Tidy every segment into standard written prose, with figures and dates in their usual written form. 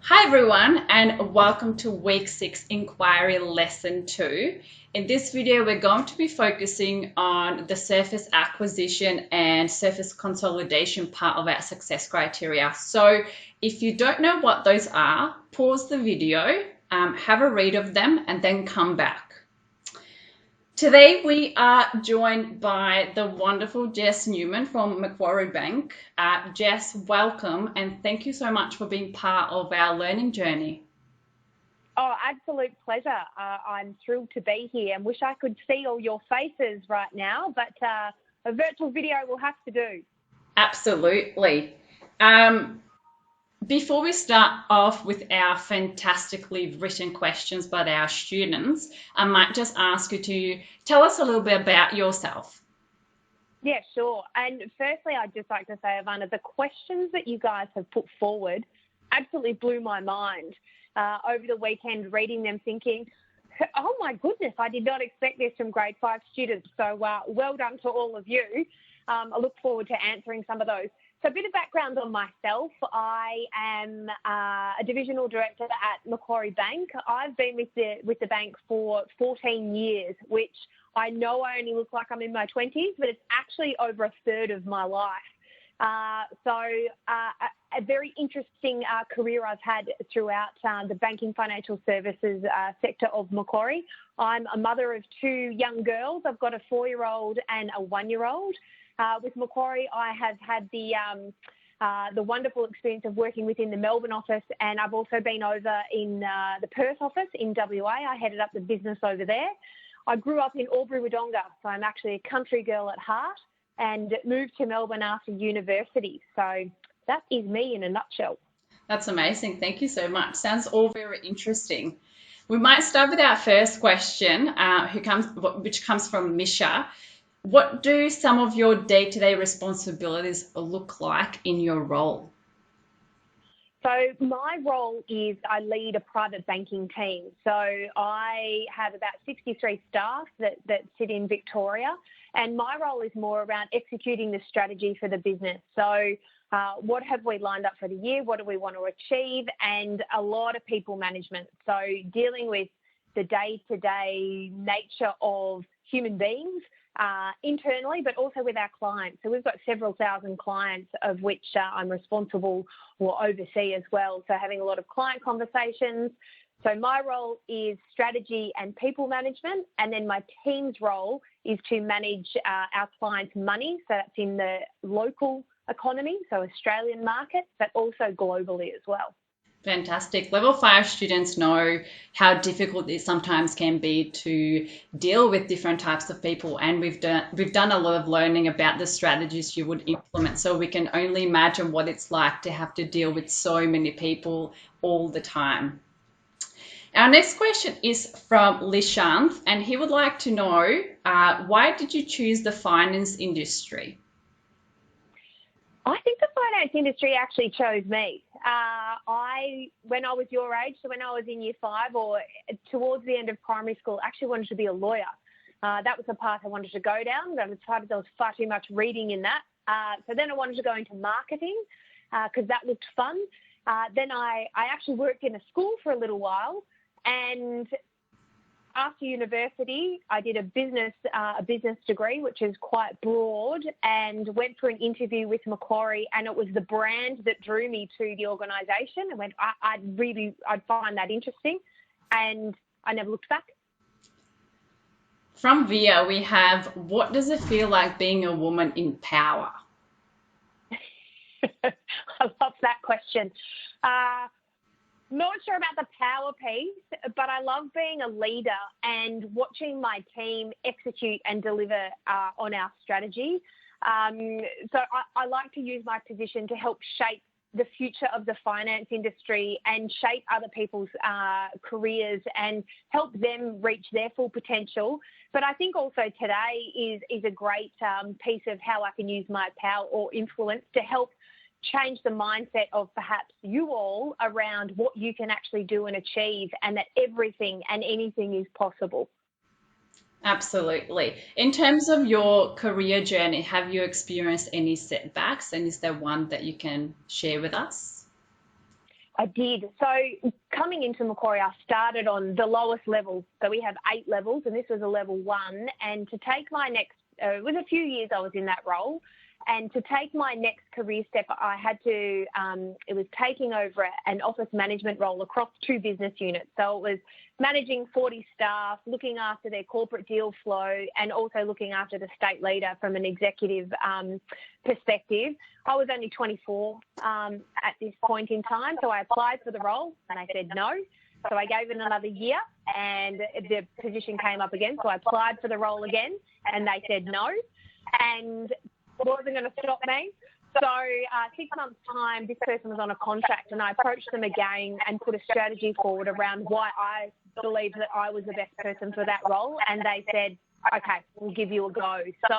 Hi everyone, and welcome to week 6 inquiry lesson 2. In this video we're going to be focusing on the surface acquisition and surface consolidation part of our success criteria. So if you don't know what those are, pause the video, have a read of them and then come back. Today we are joined by the wonderful Jess Newman from Macquarie Bank. Jess, welcome and thank you so much for being part of our learning journey. Oh, absolute pleasure. I'm thrilled to be here and wish I could see all your faces right now, but a virtual video will have to do. Absolutely. Before we start off with our fantastically written questions by our students, I might just ask you to tell us a little bit about yourself. Yeah, sure. And firstly, I'd just like to say, Ivana, the questions that you guys have put forward absolutely blew my mind over the weekend, reading them, thinking, oh my goodness, I did not expect this from grade 5 students. So well done to all of you. I look forward to answering some of those. So a bit of background on myself. I am a divisional director at Macquarie Bank. I've been with the bank for 14 years, which I know I only look like I'm in my 20s, but it's actually over a third of my life. A very interesting career I've had throughout the banking financial services sector of Macquarie. I'm a mother of 2 young girls. I've got a 4-year-old and a 1-year-old. With Macquarie, I have had the wonderful experience of working within the Melbourne office, and I've also been over in the Perth office in WA. I headed up the business over there. I grew up in Albury-Wodonga, so I'm actually a country girl at heart, and moved to Melbourne after university. So that is me in a nutshell. That's amazing. Thank you so much. Sounds all very interesting. We might start with our first question, which comes from Misha. What do some of your day-to-day responsibilities look like in your role? So my role is I lead a private banking team. So I have about 63 staff that sit in Victoria, and my role is more around executing the strategy for the business. So what have we lined up for the year? What do we want to achieve? And a lot of people management. So dealing with the day-to-day nature of human beings, internally, but also with our clients. So we've got several thousand clients, of which I'm responsible or oversee as well. So having a lot of client conversations. So my role is strategy and people management, and then my team's role is to manage our clients' money. So that's in the local economy, so Australian market, but also globally as well. Fantastic. Level 5 students know how difficult it sometimes can be to deal with different types of people, and we've done a lot of learning about the strategies you would implement, so we can only imagine what it's like to have to deal with so many people all the time. Our next question is from Lishanth, and he would like to know, why did you choose the finance industry? I think the finance industry actually chose me. When I was your age, so when I was in year 5 or towards the end of primary school, actually wanted to be a lawyer. That was the path I wanted to go down. There was far too much reading in that. So then I wanted to go into marketing because that looked fun. Then I actually worked in a school for a little while, and after university, I did a business degree, which is quite broad, and went for an interview with Macquarie, and it was the brand that drew me to the organisation, and went, I'd find that interesting, and I never looked back. From Via, we have, what does it feel like being a woman in power? I love that question. Not sure about the power piece, but I love being a leader and watching my team execute and deliver on our strategy. So I like to use my position to help shape the future of the finance industry and shape other people's careers and help them reach their full potential. But I think also today is a great piece of how I can use my power or influence to help change the mindset of perhaps you all around what you can actually do and achieve, and that everything and anything is possible. Absolutely. In terms of your career journey, have you experienced any setbacks, and is there one that you can share with us? I did. So coming into Macquarie, I started on the lowest levels. So we have 8 levels, and this was a level 1. And to take my next, it was a few years I was in that role. And to take my next career step, I had to, it was taking over an office management role across 2 business units. So it was managing 40 staff, looking after their corporate deal flow, and also looking after the state leader from an executive perspective. I was only 24 at this point in time, so I applied for the role and they said no. So I gave it another year and the position came up again. So I applied for the role again and they said no. And wasn't going to stop me. So 6 months' time, this person was on a contract and I approached them again and put a strategy forward around why I believed that I was the best person for that role. And they said, okay, we'll give you a go. So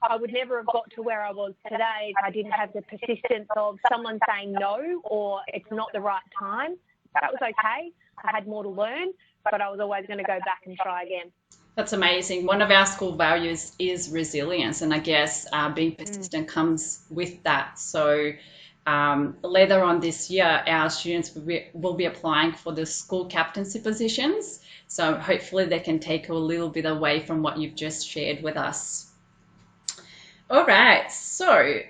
I would never have got to where I was today if I didn't have the persistence of someone saying no or it's not the right time. That was okay. I had more to learn, but I was always going to go back and try again. That's amazing. One of our school values is resilience, and I guess being persistent comes with that. So later on this year, our students will be applying for the school captaincy positions. So hopefully they can take a little bit away from what you've just shared with us. All right. So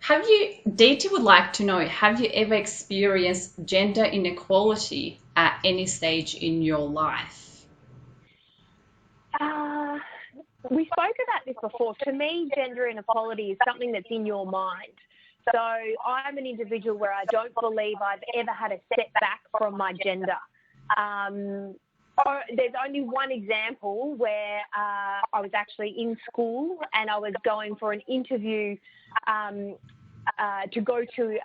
DT would like to know, have you ever experienced gender inequality at any stage in your life? We spoke about this before. To me, gender inequality is something that's in your mind. So I'm an individual where I don't believe I've ever had a setback from my gender. There's only one example where I was actually in school and I was going for an interview to go to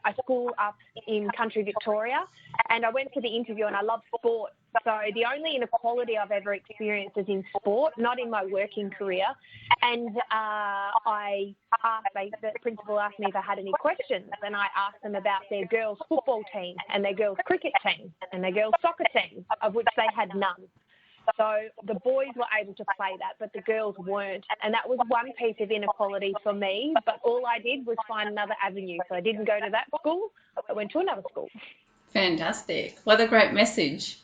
a school up in country Victoria, and I went to the interview and I love sport. So the only inequality I've ever experienced is in sport, not in my working career. And the principal asked me if I had any questions, and I asked them about their girls' football team and their girls' cricket team and their girls' soccer team, of which they had none. So the boys were able to play that, but the girls weren't. And that was one piece of inequality for me. But all I did was find another avenue. So I didn't go to that school. I went to another school. Fantastic. What a great message.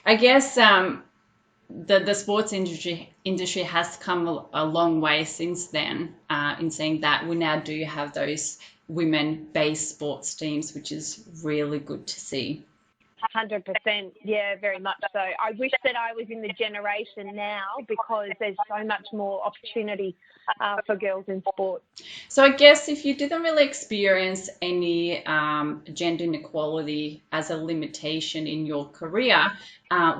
I guess the sports industry has come a long way since then in saying that we now do have those women-based sports teams, which is really good to see. 100%. Yeah, very much so. I wish that I was in the generation now because there's so much more opportunity for girls in sport. So I guess if you didn't really experience any gender inequality as a limitation in your career,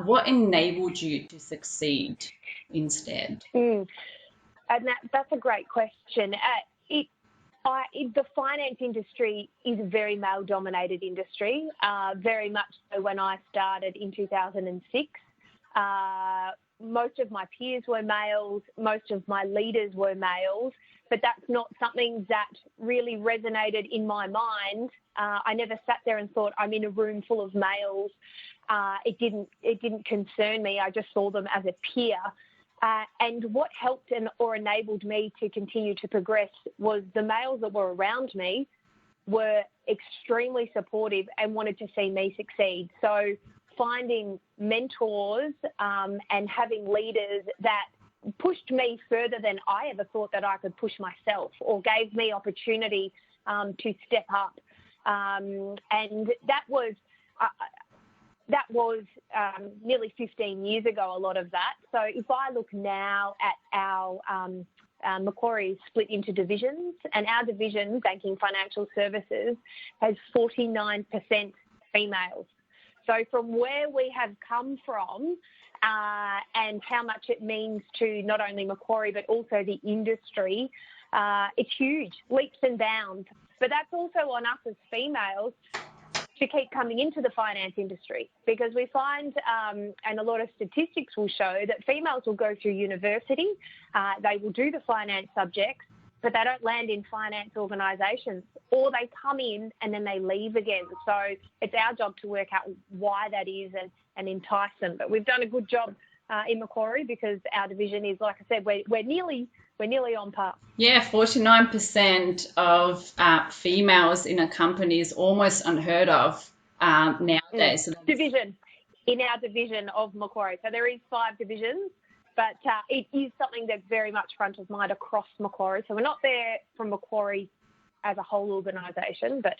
what enabled you to succeed instead? And that's a great question. The finance industry is a very male-dominated industry, very much so when I started in 2006. Most of my peers were males, most of my leaders were males, but that's not something that really resonated in my mind. I never sat there and thought, I'm in a room full of males. It didn't concern me. I just saw them as a peer. And what helped or enabled me to continue to progress was the males that were around me were extremely supportive and wanted to see me succeed. So finding mentors and having leaders that pushed me further than I ever thought that I could push myself, or gave me opportunity to step up. And that was nearly 15 years ago, a lot of that. So if I look now at our Macquarie is split into divisions, and our division, Banking Financial Services, has 49% females. So from where we have come from and how much it means to not only Macquarie but also the industry, it's huge, leaps and bounds. But that's also on us as females to keep coming into the finance industry, because we find, and a lot of statistics will show, that females will go through university, they will do the finance subjects, but they don't land in finance organisations, or they come in and then they leave again. So it's our job to work out why that is and entice them. But we've done a good job in Macquarie, because our division is, like I said, we're nearly we're nearly on par. Yeah, 49% of females in a company is almost unheard of nowadays. So Division, in our division of Macquarie. So there is 5 divisions, but it is something that's very much front of mind across Macquarie. So we're not there from Macquarie as a whole organisation, but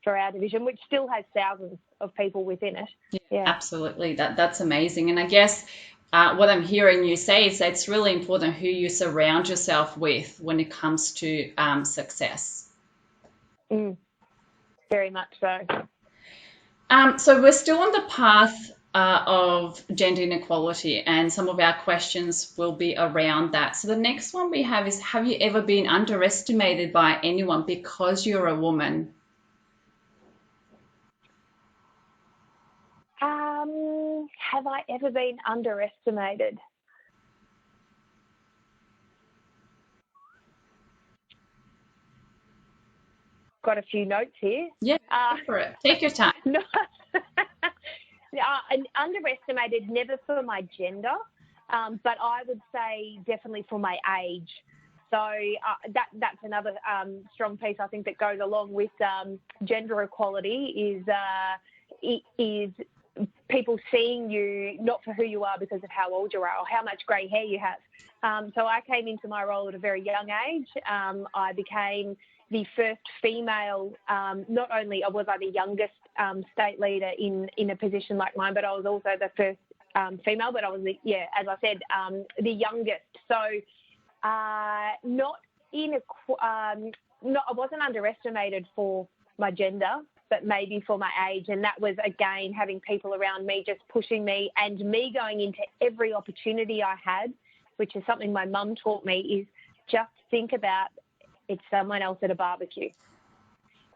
for our division, which still has thousands of people within it. yeah, absolutely. That's amazing. And I guess what I'm hearing you say is that it's really important who you surround yourself with when it comes to success. Very much so. So we're still on the path of gender inequality, and some of our questions will be around that. So the next one we have is, have you ever been underestimated by anyone because you're a woman? Have I ever been underestimated? Got a few notes here. Yeah, go for it. Take your time. No. Underestimated, never for my gender, but I would say definitely for my age. So that's another strong piece I think that goes along with gender equality is people seeing you not for who you are because of how old you are or how much grey hair you have. So I came into my role at a very young age. I became the first female, not only was I the youngest state leader in a position like mine, but I was also the first female, but I was, as I said, the youngest. So I wasn't underestimated for my gender, but maybe for my age. And that was, again, having people around me just pushing me and me going into every opportunity I had, which is something my mum taught me, is just think about it's someone else at a barbecue.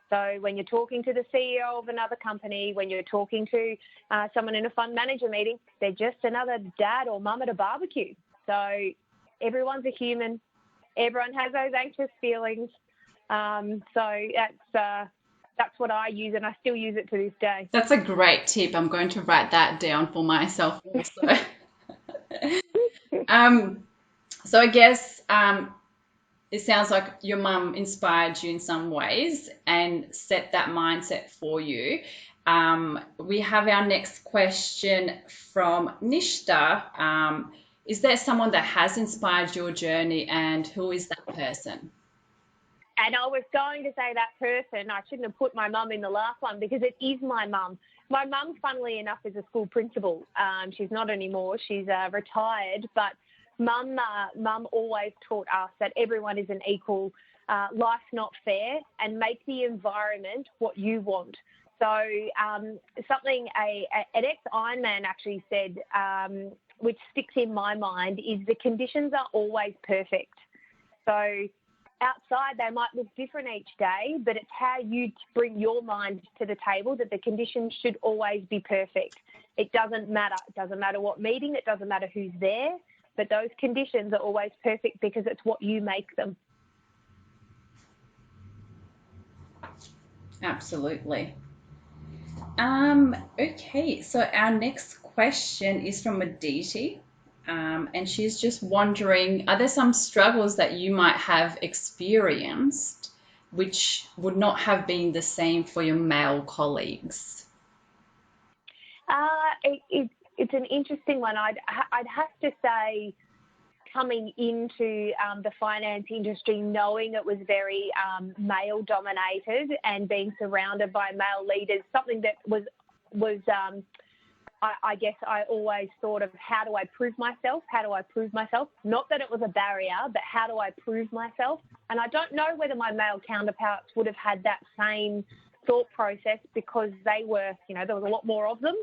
So when you're talking to the CEO of another company, when you're talking to someone in a fund manager meeting, they're just another dad or mum at a barbecue. So everyone's a human. Everyone has those anxious feelings. So that's what I use, and I still use it to this day. That's a great tip. I'm going to write that down for myself also. So I guess it sounds like your mum inspired you in some ways and set that mindset for you. We have our next question from Nishta. Is there someone that has inspired your journey, and who is that person? And I was going to say that person. I shouldn't have put my mum in the last one because it is my mum. My mum, funnily enough, is a school principal. She's not anymore. She's retired, but Mum always taught us that everyone is an equal, life's not fair, and make the environment what you want. So something an ex-Ironman actually said, which sticks in my mind, is the conditions are always perfect. So outside they might look different each day, but it's how you bring your mind to the table that the conditions should always be perfect. It doesn't matter. It doesn't matter what meeting. It doesn't matter who's there. But those conditions are always perfect because it's what you make them. Absolutely. Okay, so our next question is from Aditi, and she's just wondering, are there some struggles that you might have experienced which would not have been the same for your male colleagues? It's an interesting one. I'd have to say, coming into the finance industry, knowing it was very male-dominated and being surrounded by male leaders, something that was I guess I always thought of, how do I prove myself? How do I prove myself? Not that it was a barrier, but how do I prove myself? And I don't know whether my male counterparts would have had that same thought process because they were, there was a lot more of them.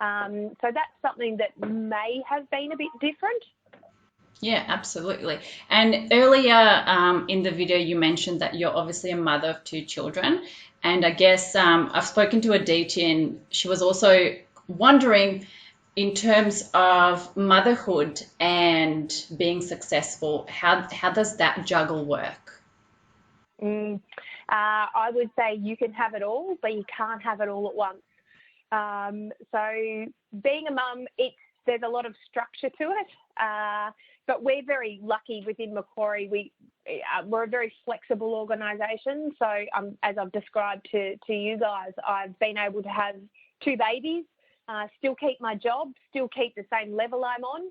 So that's something that may have been a bit different. Yeah, absolutely. And earlier in the video, you mentioned that you're obviously a mother of 2 children. And I guess I've spoken to Aditi, and she was also wondering, in terms of motherhood and being successful, how does that juggle work? I would say you can have it all, but you can't have it all at once. So being a mum, it's there's a lot of structure to it. But we're very lucky within Macquarie. We're a very flexible organisation. So as I've described to you guys, I've been able to have 2 babies, still keep my job, still keep the same level I'm on.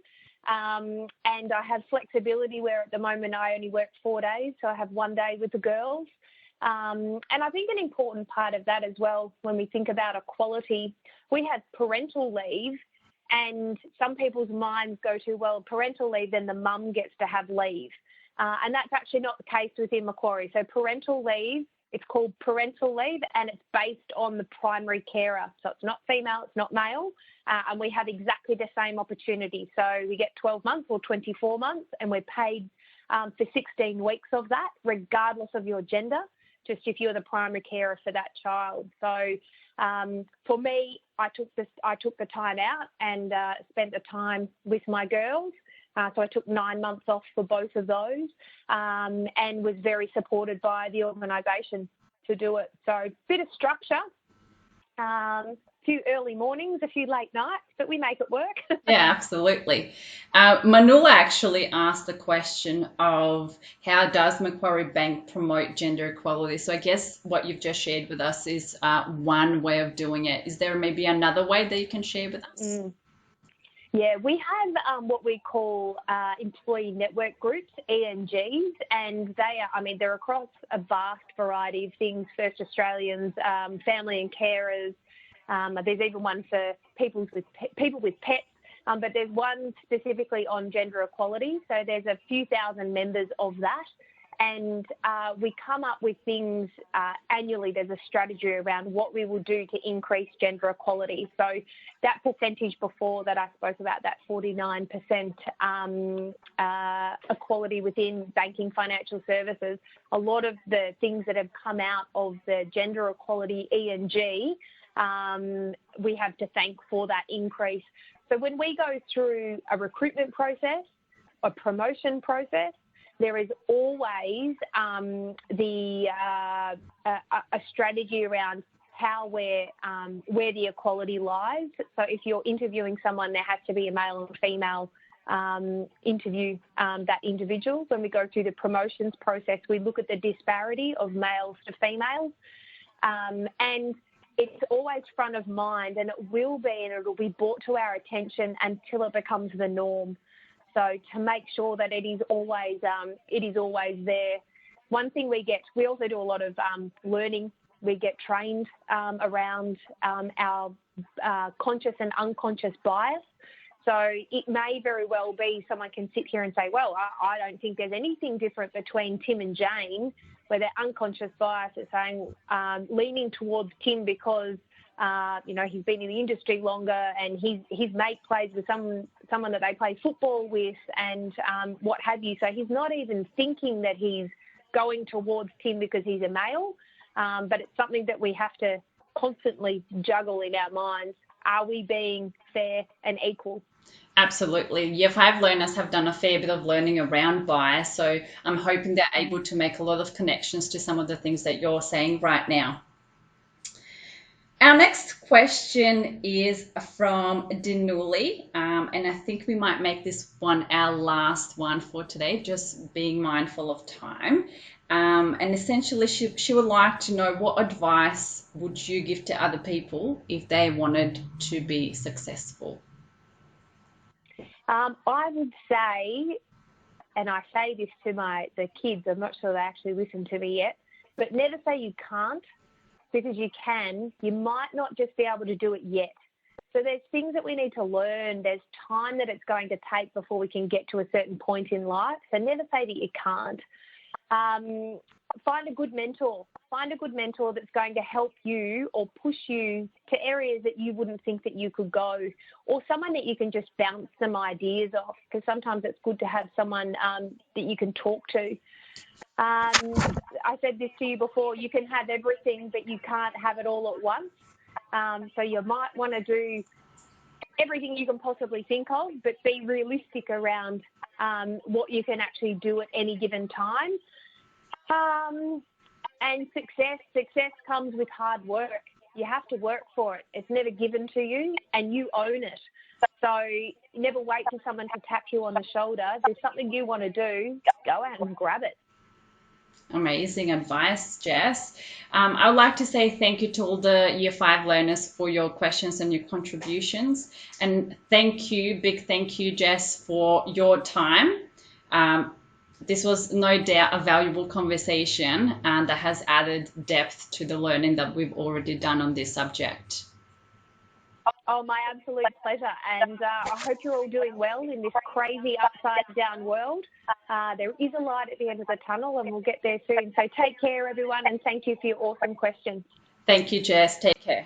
And I have flexibility where at the moment I only work 4 days. So I have 1 day with the girls. And I think an important part of that as well, when we think about equality, we have parental leave, and some people's minds go to, well, parental leave, then the mum gets to have leave. And that's actually not the case within Macquarie. So parental leave, it's called parental leave, and it's based on the primary carer. So it's not female, it's not male, and we have exactly the same opportunity. So we get 12 months or 24 months, and we're paid for 16 weeks of that, regardless of your gender, just if you're the primary carer for that child. So for me, I took the time out and spent the time with my girls. So I took 9 months off for both of those, and was very supported by the organisation to do it. So a bit of structure, a few early mornings, a few late nights, but we make it work. Yeah, absolutely. Manula actually asked the question of how does Macquarie Bank promote gender equality? So I guess what you've just shared with us is one way of doing it. Is there maybe another way that you can share with us? Yeah, we have what we call employee network groups, ENGs, and they're across a vast variety of things. First Australians, family and carers. There's even one for people with pets, but there's one specifically on gender equality. So there's a few thousand members of that. And we come up with things annually. There's a strategy around what we will do to increase gender equality. So that percentage before that I spoke about, that 49% equality within banking financial services, a lot of the things that have come out of the gender equality ENG, we have to thank for that increase. So when we go through a recruitment process, a promotion process, there is always a strategy around how where the equality lies. So if you're interviewing someone, there has to be a male and female interview that individual. When we go through the promotions process, we look at the disparity of males to females, and it's always front of mind, and it will be, and it'll be brought to our attention until it becomes the norm. So to make sure that it is always there. One thing we also do a lot of learning. We get trained around our conscious and unconscious bias. So it may very well be someone can sit here and say, well, I don't think there's anything different between Tim and Jane, where their unconscious bias is saying, leaning towards Tim because he's been in the industry longer, and his mate plays with someone that they play football with, and what have you. So he's not even thinking that he's going towards Tim because he's a male, but it's something that we have to constantly juggle in our minds. Are we being fair and equal? Absolutely. Yeah, 5 learners have done a fair bit of learning around bias, so I'm hoping they're able to make a lot of connections to some of the things that you're saying right now. Our next question is from Dinuli, and I think we might make this one our last one for today, just being mindful of time. And essentially, she would like to know, what advice would you give to other people if they wanted to be successful? I would say, and I say this to the kids, I'm not sure they actually listen to me yet, but never say you can't, because you can. You might not just be able to do it yet. So there's things that we need to learn. There's time that it's going to take before we can get to a certain point in life. So never say that you can't. Find a good mentor. Find a good mentor that's going to help you or push you to areas that you wouldn't think that you could go, or someone that you can just bounce some ideas off, because sometimes it's good to have someone that you can talk to. I said this to you before, you can have everything, but you can't have it all at once. So you might want to do everything you can possibly think of, but be realistic around what you can actually do at any given time. And success comes with hard work. You have to work for it. It's never given to you, and you own it. So never wait for someone to tap you on the shoulder. If there's something you want to do, go out and grab it. Amazing advice, Jess. I would like to say thank you to all the Year 5 learners for your questions and your contributions. And thank you, big thank you, Jess, for your time. This was no doubt a valuable conversation and that has added depth to the learning that we've already done on this subject. Oh, my absolute pleasure. And I hope you're all doing well in this crazy upside-down world. There is a light at the end of the tunnel and we'll get there soon. So take care, everyone, and thank you for your awesome questions. Thank you, Jess. Take care.